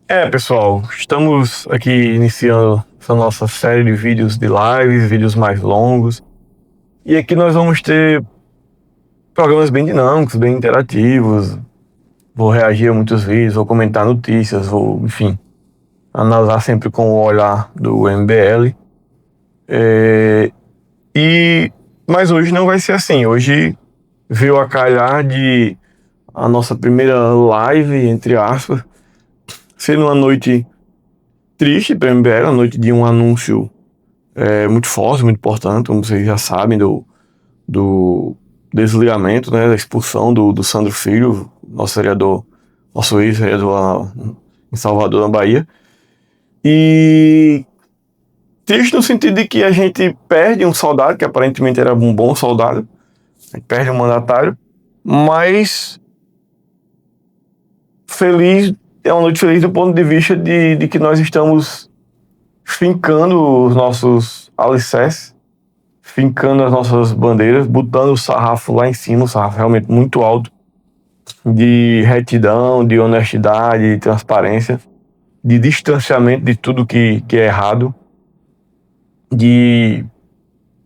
Pessoal, estamos aqui iniciando essa nossa série de vídeos de lives, vídeos mais longos. E aqui nós vamos ter programas bem dinâmicos, bem interativos. Vou reagir a muitos vídeos, vou comentar notícias, enfim, analisar sempre com o olhar do MBL. Mas hoje não vai ser assim. Hoje veio a calhar de a nossa primeira live, entre aspas, ser uma noite triste para o MBL, a noite de um anúncio muito forte, muito importante, como vocês já sabem, do desligamento, né, da expulsão do Sandro Filho, nosso ex-vereador lá em Salvador, na Bahia. E triste no sentido de que a gente perde um soldado, que aparentemente era um bom soldado, a gente perde um mandatário, mas feliz, é uma noite feliz do ponto de vista de que nós estamos fincando os nossos alicerces, fincando as nossas bandeiras, botando o sarrafo lá em cima, o sarrafo realmente muito alto, de retidão, de honestidade, de transparência, de distanciamento de tudo que é errado, de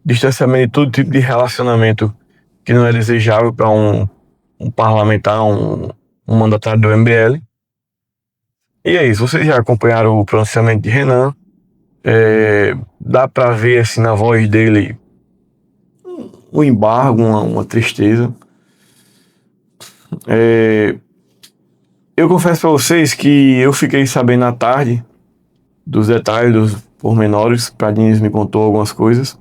distanciamento de todo tipo de relacionamento que não é desejável para um parlamentar, um mandatário do MBL. E é isso, vocês já acompanharam o pronunciamento de Renan. Dá para ver assim na voz dele um embargo, uma tristeza. Eu confesso para vocês que eu fiquei sabendo à tarde dos detalhes, dos pormenores. Pradines me contou algumas coisas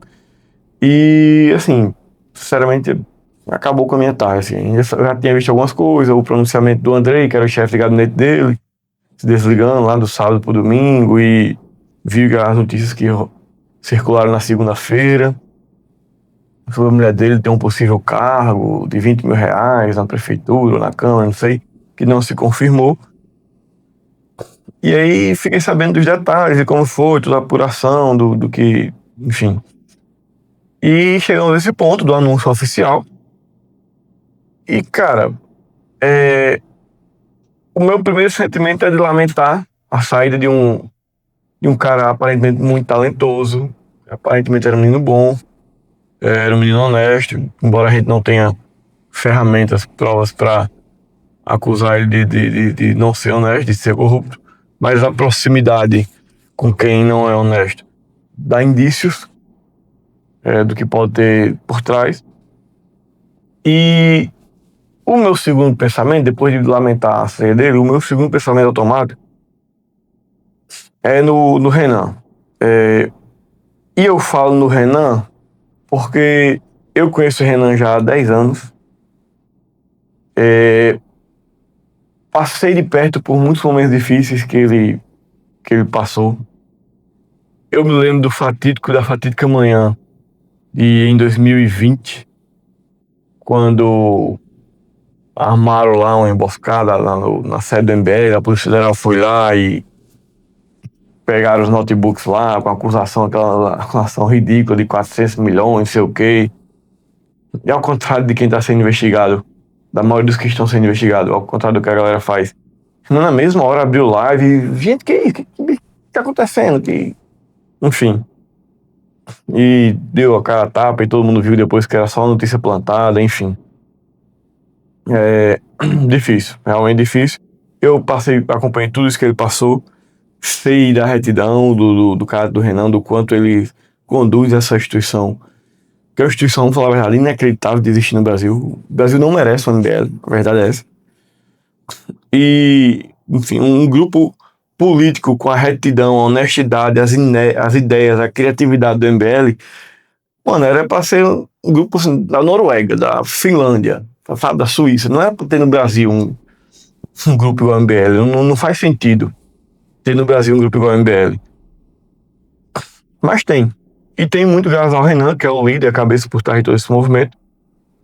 e, assim, sinceramente, acabou com a minha tarde. Assim. Eu já tinha visto algumas coisas, o pronunciamento do Andrei, que era o chefe de gabinete dele, se desligando lá do sábado pro domingo, e vi as notícias que circularam na segunda-feira sobre a mulher dele ter um possível cargo de 20 mil reais na prefeitura, na Câmara, não sei, que não se confirmou. E aí fiquei sabendo dos detalhes de como foi toda a apuração do que, enfim. E chegamos nesse ponto do anúncio oficial. E, cara, o meu primeiro sentimento é de lamentar a saída de um cara aparentemente muito talentoso, aparentemente era um menino bom, era um menino honesto, embora a gente não tenha ferramentas, provas para acusar ele de não ser honesto, de ser corrupto, mas a proximidade com quem não é honesto dá indícios do que pode ter por trás. E o meu segundo pensamento, depois de lamentar a saída dele, o meu segundo pensamento automático é no Renan. E eu falo no Renan porque eu conheço o Renan já há 10 anos. Passei de perto por muitos momentos difíceis que ele passou. Eu me lembro da fatídica manhã em 2020, quando armaram lá uma emboscada lá na sede do MBL, a Polícia Federal foi lá e pegaram os notebooks lá com aquela acusação ridícula de 400 milhões, não sei o quê. E ao contrário de quem está sendo investigado, da maioria dos que estão sendo investigados, ao contrário do que a galera faz, na mesma hora abriu live e, gente, que é isso? O que tá acontecendo? Enfim. E deu a cara a tapa e todo mundo viu depois que era só uma notícia plantada, enfim. Difícil, realmente difícil. Eu acompanhei tudo isso que ele passou, sei da retidão do cara do Renan, do quanto ele conduz essa instituição, que é uma instituição, vamos falar a verdade, inacreditável de existir no Brasil. O Brasil não merece o MBL, a verdade é essa. E, enfim, um grupo político com a retidão, a honestidade, as ideias, a criatividade do MBL, mano, era pra ser um grupo assim, da Noruega, da Finlândia, sabe, da Suíça. Não é pra ter no Brasil um grupo igual ao MBL. Não faz sentido ter no Brasil um grupo igual ao MBL. Mas tem. E tem muito graças ao Renan, que é o líder, a cabeça por trás de todo esse movimento.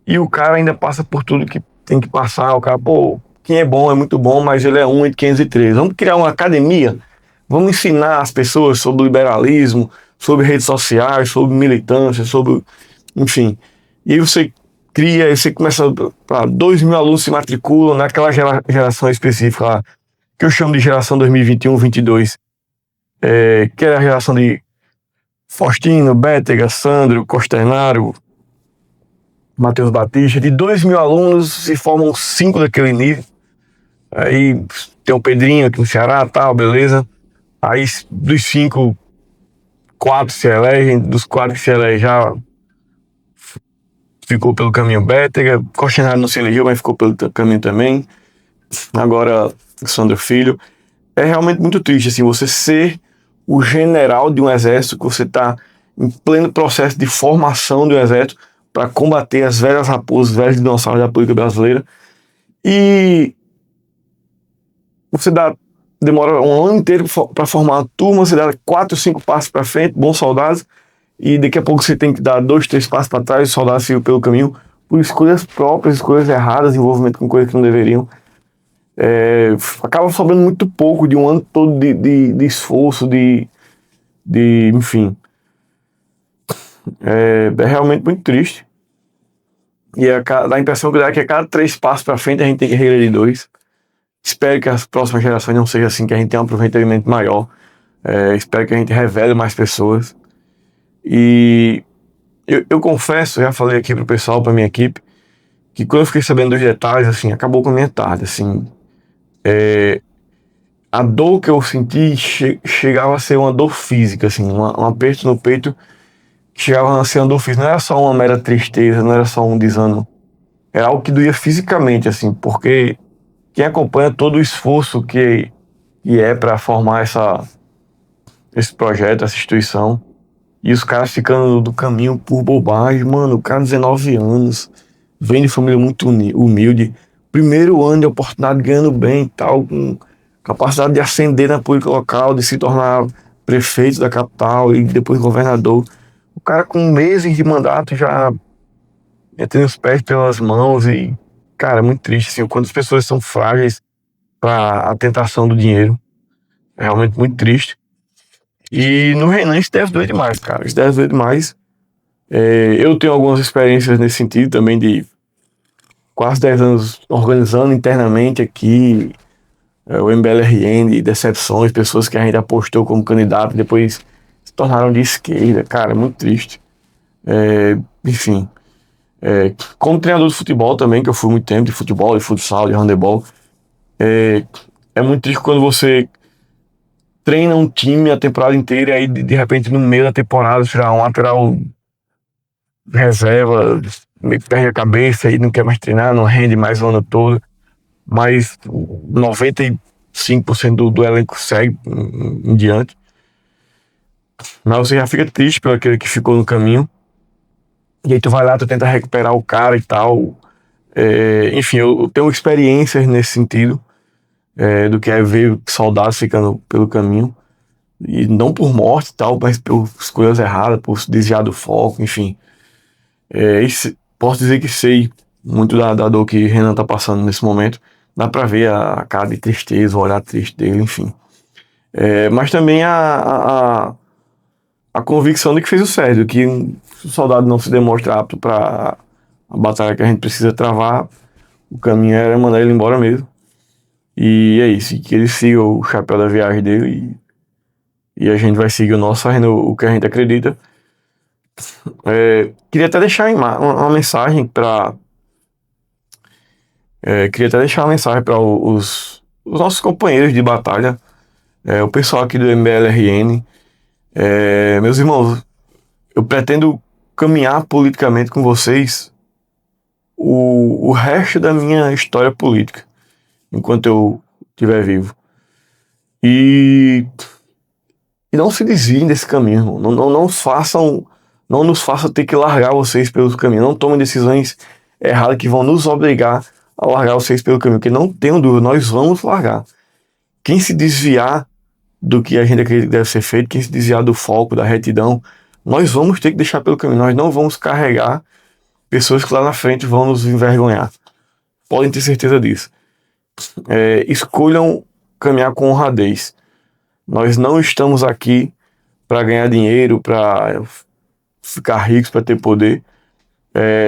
E o cara ainda passa por tudo que tem que passar. O cara, quem é bom é muito bom, mas ele é um entre 503. Vamos criar uma academia, vamos ensinar as pessoas sobre liberalismo, sobre redes sociais, sobre militância, enfim. E aí você começa para 2 mil alunos se matriculam naquela geração específica lá, que eu chamo de geração 2021-22, que era a geração de Faustino, Bétega, Sandro, Costenaro, Matheus Batista. De 2.000 alunos se formam 5 daquele nível. Aí tem o Pedrinho aqui no Ceará, tal, beleza. Aí dos 5, 4 se elegem, dos 4 que se elegem já ficou pelo caminho Bétega. Costenaro não se elegeu, mas ficou pelo caminho também. Agora, Sandro Filho. É realmente muito triste, assim, você ser o general de um exército, que você está em pleno processo de formação do exército para combater as velhas raposas, os velhos dinossauros da política brasileira. E você demora um ano inteiro para formar uma turma, você dá 4, 5 passos para frente, bons soldados, e daqui a pouco você tem que dar 2, 3 passos para trás, os soldados seguem pelo caminho por escolhas próprias, escolhas erradas, envolvimento com coisas que não deveriam. Acaba sobrando muito pouco de um ano todo de esforço, enfim. É realmente muito triste. E dá a impressão que dá que a cada 3 passos para frente a gente tem que regredir 2. Espero que as próximas gerações não seja assim, que a gente tenha um aproveitamento maior. Espero que a gente revele mais pessoas. E eu confesso, já falei aqui pro pessoal, pra minha equipe, que quando eu fiquei sabendo dos detalhes, assim, acabou com a minha tarde, assim. A dor que eu senti chegava a ser uma dor física, assim, um aperto no peito que chegava a ser uma dor física. Não era só uma mera tristeza, não era só um desânimo. Era algo que doía fisicamente, assim, porque quem acompanha todo o esforço que é para formar esse projeto, essa instituição, e os caras ficando do caminho por bobagem, mano, o cara 19 anos, vem de família muito humilde, primeiro ano de oportunidade ganhando bem e tal, com capacidade de ascender na política local, de se tornar prefeito da capital e depois governador. O cara com meses de mandato já metendo os pés pelas mãos e, cara, é muito triste, assim, quando as pessoas são frágeis para a tentação do dinheiro. É realmente muito triste. E no Renan isso deve doer demais, cara. Isso deve doer demais. Eu tenho algumas experiências nesse sentido também, de quase 10 anos organizando internamente aqui o MBLRN, decepções, pessoas que a gente apostou como candidato e depois se tornaram de esquerda. Cara, é muito triste. Enfim. Como treinador de futebol também, que eu fui muito tempo de futebol, de futsal, de handebol, é muito triste quando você treina um time a temporada inteira e aí de repente no meio da temporada tirar um lateral reserva, meio que perde a cabeça e não quer mais treinar, não rende mais o ano todo, mas 95% do elenco segue em diante. Mas você já fica triste pelo aquele que ficou no caminho, e aí tu vai lá, tu tenta recuperar o cara e tal. Enfim, eu tenho experiências nesse sentido, do que é ver soldados ficando pelo caminho, e não por morte e tal, mas por escolhas erradas, por desviar do foco, enfim. Posso dizer que sei muito da dor que Renan tá passando nesse momento. Dá pra ver a cara de tristeza, o olhar triste dele, enfim. Mas também a convicção de que fez o certo, que se o soldado não se demonstra apto para a batalha que a gente precisa travar, o caminho era mandar ele embora mesmo. E é isso, que ele siga o chapéu da viagem dele e a gente vai seguir o nosso, fazendo o que a gente acredita. Queria até deixar uma mensagem para os nossos companheiros de batalha, o pessoal aqui do MBLRN. Meus irmãos, eu pretendo caminhar politicamente com vocês o resto da minha história política, enquanto eu estiver vivo. E não se desviem desse caminho, irmão. Não nos façam ter que largar vocês pelo caminho. Não tomem decisões erradas que vão nos obrigar a largar vocês pelo caminho, porque não tenho dúvida, nós vamos largar. Quem se desviar do que a gente acredita que deve ser feito, quem se desviar do foco, da retidão, nós vamos ter que deixar pelo caminho. Nós não vamos carregar pessoas que lá na frente vão nos envergonhar. Podem ter certeza disso. Escolham caminhar com honradez. Nós não estamos aqui para ganhar dinheiro, para ficar ricos, para ter poder.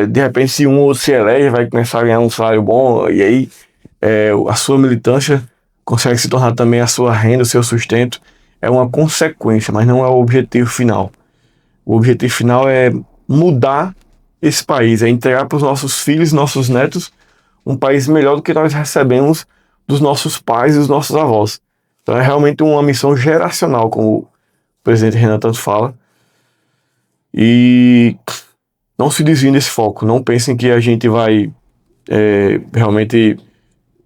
De repente, se um ou outro se elege, vai começar a ganhar um salário bom, e aí a sua militância consegue se tornar também a sua renda, o seu sustento, é uma consequência, mas não é o objetivo final. O objetivo final é mudar esse país, é entregar para os nossos filhos, nossos netos, um país melhor do que nós recebemos dos nossos pais e dos nossos avós. Então é realmente uma missão geracional, como o presidente Renan tanto fala. E não se desviem desse foco, não pensem que a gente vai realmente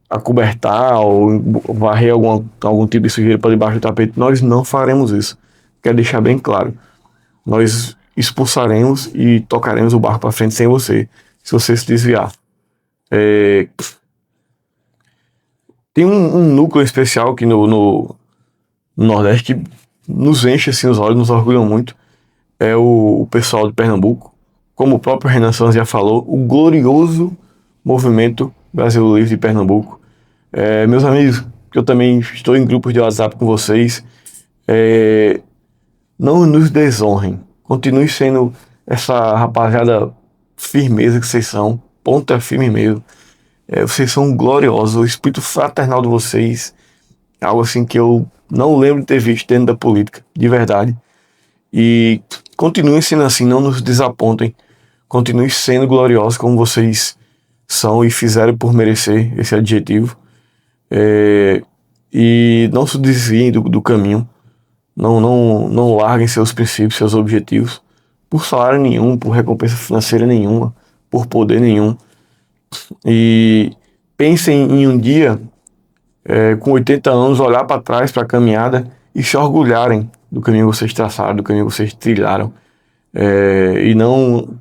acobertar ou varrer algum tipo de sujeira para debaixo do tapete. Nós não faremos isso. Quero deixar bem claro. Nós expulsaremos e tocaremos o barco para frente sem você, se você se desviar. Tem um núcleo especial aqui no Nordeste que nos enche assim os olhos, nos orgulha muito. É o pessoal de Pernambuco. Como o próprio Renan Santos já falou, o glorioso movimento Brasil Livre de Pernambuco. Meus amigos, que eu também estou em grupos de WhatsApp com vocês, não nos desonrem. Continue sendo essa rapaziada firmeza que vocês são, ponta firme mesmo. Vocês são gloriosos, o espírito fraternal de vocês é algo assim que eu não lembro de ter visto dentro da política, de verdade. E continuem sendo assim, não nos desapontem. Continuem sendo gloriosos como vocês são e fizeram por merecer esse adjetivo. E não se desviem do caminho. Não larguem seus princípios, seus objetivos, por salário nenhum, por recompensa financeira nenhuma, por poder nenhum. E pensem em um dia, com 80 anos, olhar para trás, para a caminhada e se orgulharem do caminho que vocês traçaram, do caminho que vocês trilharam. E não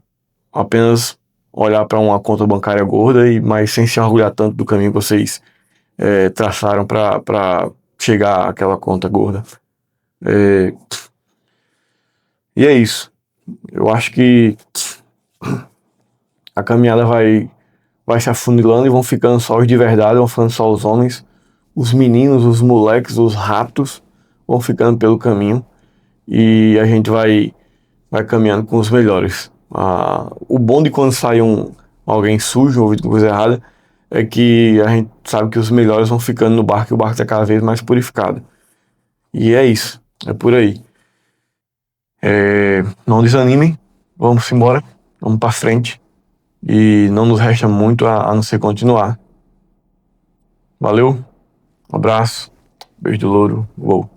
apenas olhar para uma conta bancária gorda, mas sem se orgulhar tanto do caminho que vocês traçaram para chegar àquela conta gorda. E é isso. Eu acho que a caminhada vai se afunilando e vão ficando só os de verdade, vão ficando só os homens. Os meninos, os moleques, os ratos vão ficando pelo caminho e a gente vai caminhando com os melhores. O bom de quando sai alguém sujo, ouvindo coisa errada, é que a gente sabe que os melhores vão ficando no barco e o barco está cada vez mais purificado. E é isso, é por aí. Não desanimem, vamos embora, vamos para frente e não nos resta muito a não ser continuar. Valeu, um abraço, beijo do louro, uou.